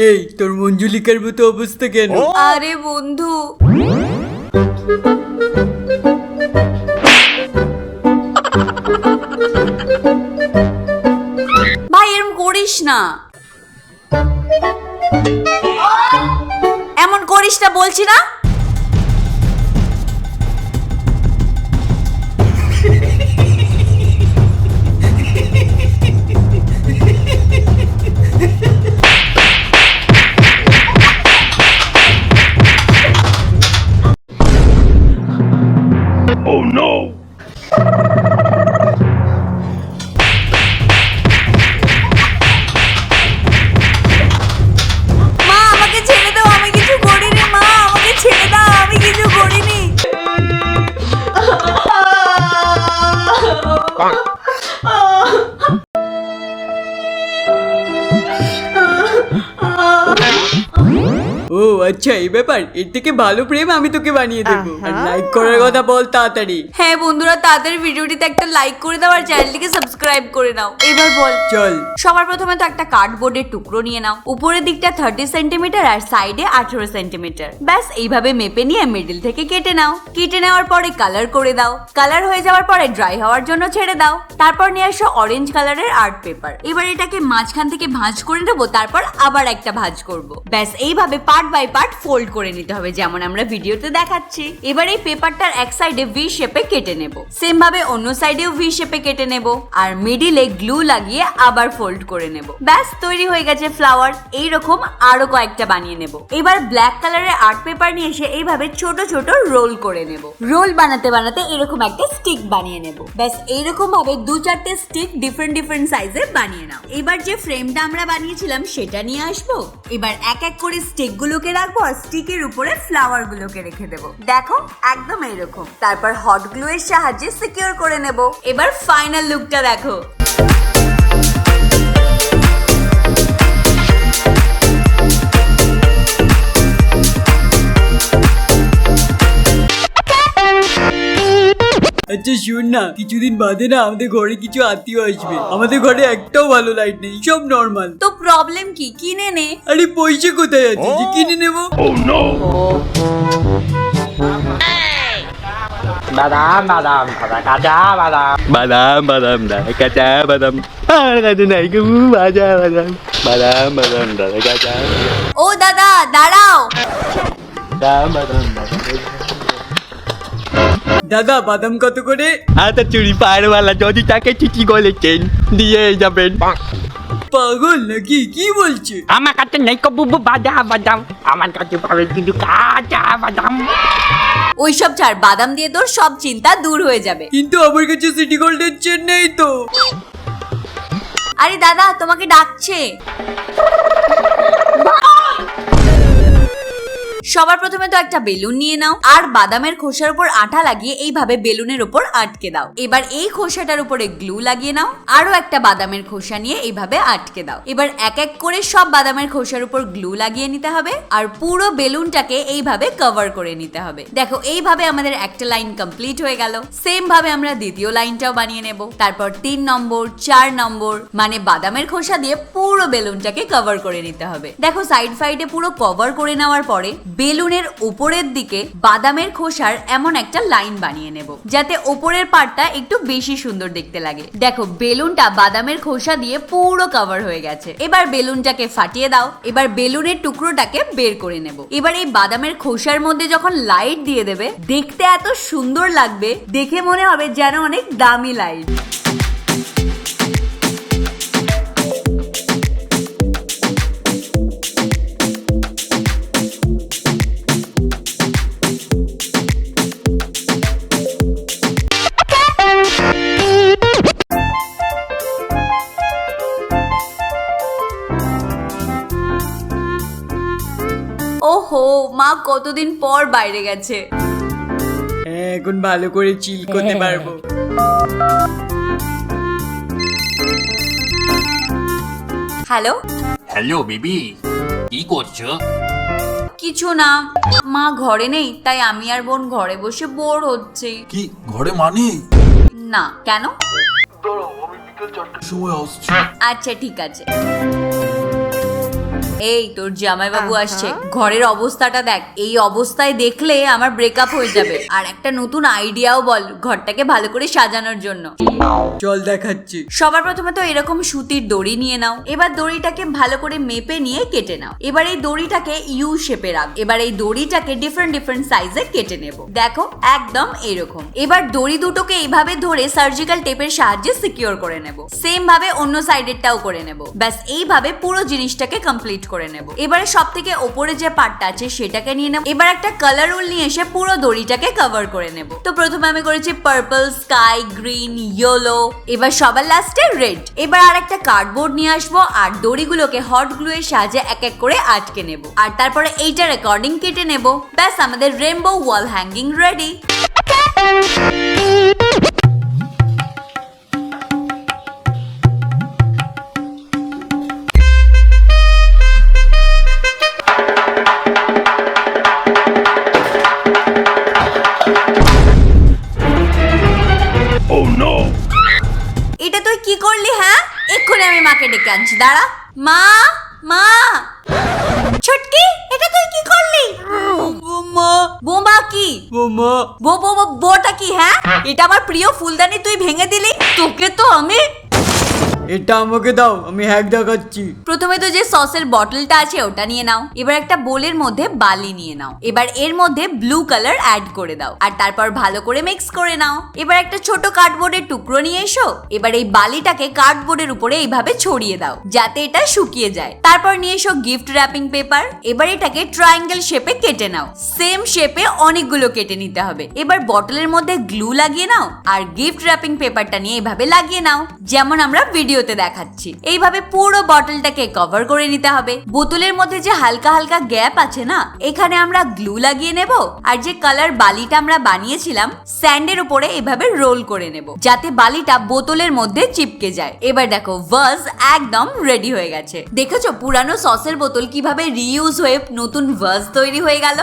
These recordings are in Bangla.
এই তোর মঞ্জুলিকার মতো অবস্থা কেন? আরে বন্ধু ভাই এরকম করিস না, এমন করিস না বলছি না। Oh no! মা আমাকে ছেড়ে দাও, আমি কিছু করিনি। মা আমাকে ছেড়ে দাও, আমি কিছু করিনি। ও আচ্ছা এই ব্যাপার, এর থেকে ভালো প্রেম আমি তোকে বানিয়ে দেবো। আর লাইক করার কথা বল তাড়াতাড়ি। হ্যাঁ বন্ধুরা, তাড়াতাড়ি ভিডিওটিতে একটা লাইক করে দাও আর চ্যানেলটিকে সাবস্ক্রাইব করে নাও। এবার বল। চল। সবার প্রথমে তো একটা কার্ডবোর্ডের টুকরো নিয়ে নাও, উপরের দিকটা 30 সেন্টিমিটার আর সাইডে 18 সেন্টিমিটার। ব্যাস এইভাবে মেপে নিয়ে মিডল থেকে কেটে নাও। কেটে নেওয়ার পরে কালার করে দাও। কালার হয়ে যাওয়ার পরে ড্রাই হওয়ার জন্য ছেড়ে দাও। তারপর নিয়ে আসো অরেঞ্জ কালারের আর্ট পেপার। এবার এটাকে মাঝখান থেকে ভাঁজ করে নেবো, তারপর আবার একটা ভাঁজ করব। ব্যাস এইভাবে পার্ট বাই পার্ট ফোল্ড করে নিতে হবে, যেমন আমরা ভিডিওতে দেখাচ্ছি। এবার এই পেপারটার এক সাইডে ভি শেপে কেটে নেব, সেম ভাবে অন্য সাইডেও ভি শেপে কেটে নেব আর মিডিলে গ্লু লাগিয়ে আবার ফোল্ড করে নেব। ব্যাস তৈরি হয়ে গেছে ফ্লাওয়ার। এইরকম আরো কয়েকটা বানিয়ে নেব। এবার ব্ল্যাক কালারের আর্ট পেপার নিয়ে এসে এইভাবে ছোট ছোট রোল করে নেব। রোল বানাতে বানাতে এরকম একটা স্টিক বানিয়ে নেব। ব্যাস এইরকম ভাবে 2-4টে স্টিক ডিফারেন্ট সাইজের বানিয়ে নাও। এবার যে ফ্রেমটা আমরা বানিয়েছিলাম সেটা নিয়ে আসবো। এবার এক এক করে স্টিক গুলোকে রাখবো আর স্টিকের উপরে ফ্লাওয়ার গুলোকে রেখে দেবো। দেখো একদম এইরকম। তারপর হট গ্লু এর সাহায্যে সিকিউর করে নেব। এবার ফাইনাল লুকটা দেখো। আচ্ছা শোন না, কিছুদিন বাদে না আমাদের ঘরে কিছু আত্মীয় আসবে। আমাদের ঘরে একটাও ভালো লাইট নেই, সব নর্মাল। তো প্রবলেম কি? কিনে নে। আরে পয়সা কোথায় আছে যে কিনে নেবো? Oh no! বাদাম বাদাম কাঁচা কাঁচা বাদাম বাদাম বাদাম দাদা কাঁচা বাদাম আর কাঁচা নাই গো বাজা বাদাম বাদাম বাদাম দাদা কাঁচা ও দাদা দাঁড়াও। বাদাম বাদাম দাদা বাদাম কত করে? আটা চুরি পারওয়ালা যদি তাকে চিঠি বলেছেন দিয়ে যাবেন। পাগল নাকি? কি বলছে? আমার কাছে নেই কবু বাজা বাদাম, আমার কাছে পাবে কিন্তু কাঁচা বাদাম। ওইসব ছাড়, বাদাম দিয়ে তোর সব চিন্তা দূর হয়ে যাবে। কিন্তু আমার কাছে সিটি গোল্ডের চেন নেই তো। আরে দাদা তোমাকে ডাকছে। সবার প্রথমে তো একটা বেলুন নিয়ে নাও আর বাদামের খোসার উপর আঠা লাগিয়ে এইভাবে বেলুনের উপর আটকে দাও। এবার এই খোসাটার উপরে গ্লু লাগিয়ে নাও। আরো একটা বাদামের খোসা নিয়ে এইভাবে আটকে দাও। এবার এক এক করে সব বাদামের খোসার উপর গ্লু লাগিয়ে নিতে হবে আর পুরো বেলুনটাকে এইভাবে কভার করে নিতে হবে। দেখো এইভাবে আমাদের একটা লাইন কমপ্লিট হয়ে গেল। সেম ভাবে আমরা দ্বিতীয় লাইনটাও বানিয়ে নেব। তারপর 3 নম্বর 4 নম্বর মানে বাদামের খোসা দিয়ে পুরো বেলুনটাকে কভার করে নিতে হবে। দেখো সাইড সাইডে পুরো কভার করে নেওয়ার পরে বেলুনের উপরের দিকে বাদামের খোসার এমন একটা লাইন বানিয়ে নেব, যাতে উপরের পার্টটা একটু বেশি সুন্দর দেখতে লাগে। দেখো বেলুনটা বাদামের খোসা দিয়ে পুরো কভার হয়ে গেছে। এবার বেলুনটাকে ফাটিয়ে দাও। এবার বেলুনের টুকরোটাকে বের করে নেব। এবার এই বাদামের খোসার মধ্যে যখন লাইট দিয়ে দেবে, দেখতে এত সুন্দর লাগবে, দেখে মনে হবে যেন অনেক দামি লাইট। ওহো, মা কতদিন পর বাইরে গেছে। এখন ভালো করে চিল করতে পারবো। হ্যালো হ্যালো বেবি, কি করছো? কিছু না, মা ঘরে নেই, তাই আমি আর বোন ঘরে বসে বোর হচ্ছে। কি ঘরে মানে? না কেন? সময় আসছে। আচ্ছা ঠিক আছে। এই তোর জামাই বাবু আসছে, ঘরের অবস্থাটা দেখ, এই অবস্থায় দেখলে আমার ব্রেকআপ হয়ে যাবে। আর একটা নতুন আইডিয়াও বল ঘরটাকে ভালো করে সাজানোর জন্য। চল দেখাচ্ছি। সবার প্রথমে তো এরকম সুতির দড়ি নিয়ে নাও। এবার দড়িটাকে ভালো করে মেপে নিয়ে কেটে নাও। এবার এই দড়িটাকে ইউ শেপে রাখ। এবার এই দড়িটাকে ডিফারেন্ট ডিফারেন্ট সাইজে কেটে নেব। দেখো একদম এরকম। এবার দড়ি দুটোকে এইভাবে ধরে সার্জিক্যাল টেপের সাহায্যে সিকিউর করে নেব। সেম ভাবে অন্য সাইডেরটাও করে নেব। ব্যাস এইভাবে পুরো জিনিসটাকে কমপ্লিট করে নেব। এবারে সব থেকে ওপরে যে পার্টটা আছে সেটাকে নিয়ে নেব। এবার একটা কালার রোল নিয়ে এসে পুরো দড়িটাকে কভার করে নেব। তো প্রথমে আমি করেছি পার্পল, স্কাই, গ্রিন, ইয়েলো, এবার সবার লাস্টে রেড। এবার আর একটা কার্ডবোর্ড নিয়ে আসবো আর দড়িগুলোকে হট গ্লু এর সাহায্যে এক এক করে আটকে নেব। আর তারপরে এইটার অ্যাকর্ডিং কেটে নেব। ব্যাস আমাদের রেইনবো ওয়াল হ্যাঙ্গিং রেডি। এটা তুই কি করলি? হ্যাঁ, এক্ষুনি আমি মাকে ডেকে আনছি, দাঁড়া। মা, মা, ছুটকি, এটা তুই কি করলি? বোমা। বোমা কি? বোমা। বোটা কি? হ্যাঁ, এটা আমার প্রিয় ফুলদানি তুই ভেঙে দিলি। তোকে তো আমি। এটা আমাকে দাও, আমি হ্যাক দেখাচ্ছি। প্রথমে তো যে সসের বটলটা আছে ওটা নিয়ে নাও। এবার একটা বোলের মধ্যে বালি নিয়ে নাও। এবার এর মধ্যে ব্লু কালার অ্যাড করে দাও আর তারপর ভালো করে মিক্স করে নাও। এবার একটা ছোট কার্ডবোর্ডের টুকরো নিয়ে এসো। এবার এই বালিটাকে কার্ডবোর্ডের উপরে এইভাবে ছড়িয়ে দাও যাতে এটা শুকিয়ে যায়। তারপর নিয়ে এসো গিফট র্যাপিং পেপার। এবার এটাকে ট্রায়াঙ্গেল শেপে কেটে নাও। সেম শেপে অনেকগুলো কেটে নিতে হবে। এবার বটলের মধ্যে গ্লু লাগিয়ে নাও আর গিফট র্যাপিং পেপারটা নিয়ে এইভাবে লাগিয়ে নাও, যেমন আমরা ভিডিওতে দেখাচ্ছি। এইভাবে পুরো বটলটাকে কভার করে নিতে হবে। বোতলের মধ্যে যে হালকা হালকা গ্যাপ আছে না, এখানে আমরা গ্লু লাগিয়ে নেব আর যে কালার বালিটা আমরা বানিয়েছিলাম স্যান্ডের উপরে এভাবে রোল করে নেব যাতে বালিটা বোতলের মধ্যে চিপকে যায়। এবার দেখো ভাজ একদম রেডি হয়ে গেছে। দেখেছো পুরানো সসের বোতল কিভাবে রিইউজ হয়ে নতুন ভাজ তৈরি হয়ে গেল।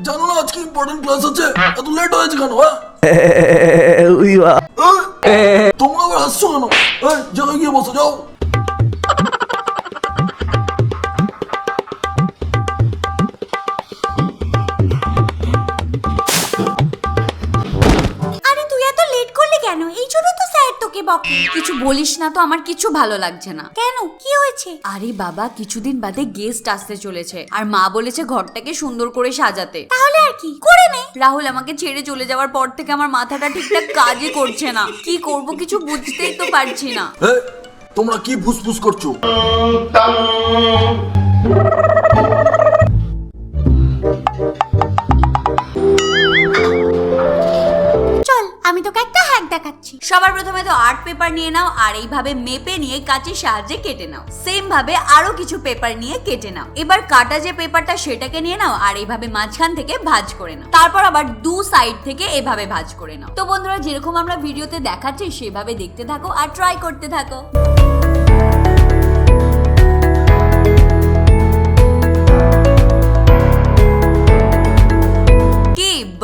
জানো না আজকে ইম্পর্টেন্ট ক্লাস আছে, এত লেট হয়েছে কেন? তোমরা আবার হাসছো কেন? জায়গায় গিয়ে বসো, যাও। আরে তুই এত লেট করলি কেন? এই জন্য তো স্যার তোকে বকে। কিছু বলিস না তো, আমার কিছু ভালো লাগছে না। কেন, কি হয়েছে? আরে বাবা, কিছুদিন বাদে গেস্ট আসতে চলেছে আর মা বলেছে ঘরটাকে সুন্দর করে সাজাতে। তাহলে আর কি করে নে। রাহুল আমাকে ছেড়ে চলে যাওয়ার পর থেকে আমার মাথাটা ঠিকঠাক কাজই করছে না। কি করব কিছু বুঝতেই তো পারছি না। তোমরা কি ফুসফুস করছো? চল আমি তোকে একটা হ্যাক দেখাচ্ছি। সবার প্রথমে তো আর্ট পেপার নিয়ে নাও আর এইভাবে মেপে নিয়ে কাঁচির সাহায্যে কেটে নাও। সেম ভাবে আরো কিছু পেপার নিয়ে কেটে নাও। এবার কাটা যে পেপারটা সেটাকে নিয়ে নাও আর এইভাবে মাঝখান থেকে ভাঁজ করে নাও। তারপর আবার দু সাইড থেকে এভাবে ভাঁজ করে নাও। তো বন্ধুরা, যেরকম আমরা ভিডিওতে দেখাচ্ছি সেভাবে দেখতে থাকো আর ট্রাই করতে থাকো।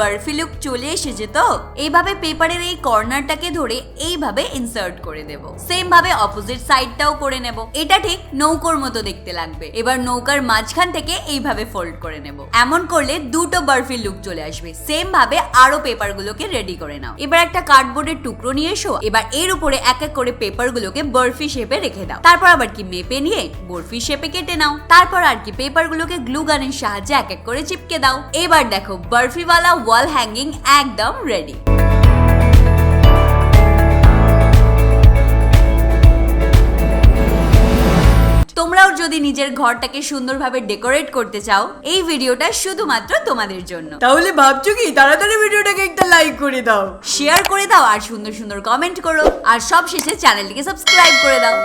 বার্ফি লুক চলে এসেছে তো। এইভাবে পেপারের এই কর্নারটাকে ধরে এইভাবে ইনসার্ট করে দেব। সেম ভাবে অপোজিট সাইডটাও করে নেব। এটা ঠিক নৌকোর মতো দেখতে লাগবে। এবার নৌকার মাঝখান থেকে এইভাবে ফোল্ড করে নেব। এমন করলে দুটো বার্ফি লুক চলে আসবে। সেম ভাবে আরো পেপারগুলোকে রেডি করে নাও। এবার একটা কার্ডবোর্ডের টুকরো নিয়ে এসো। এবার এর উপরে এক এক করে পেপারগুলোকে বার্ফি শেপে রেখে দাও। তারপর আবার কি মেপে নিয়ে বরফি শেপে কেটে নাও। তারপর আর কি পেপারগুলোকে গ্লু গানের সাহায্যে এক এক করে চিপকে দাও। এবার দেখো বার্ফিওয়ালা ওয়াল হ্যাঙ্গিং একদম রেডি। তোমরাও যদি নিজের ঘরটাকে সুন্দরভাবে ডেকোরেট করতে চাও, এই ভিডিওটা শুধুমাত্র তোমাদের জন্য। তাহলে ভাবছো কি? তাড়াতাড়ি ভিডিওটাকে একটা লাইক করে দাও, শেয়ার করে দাও আর সুন্দর সুন্দর কমেন্ট করো। আর সব শেষে চ্যানেলটিকে সাবস্ক্রাইব করে দাও।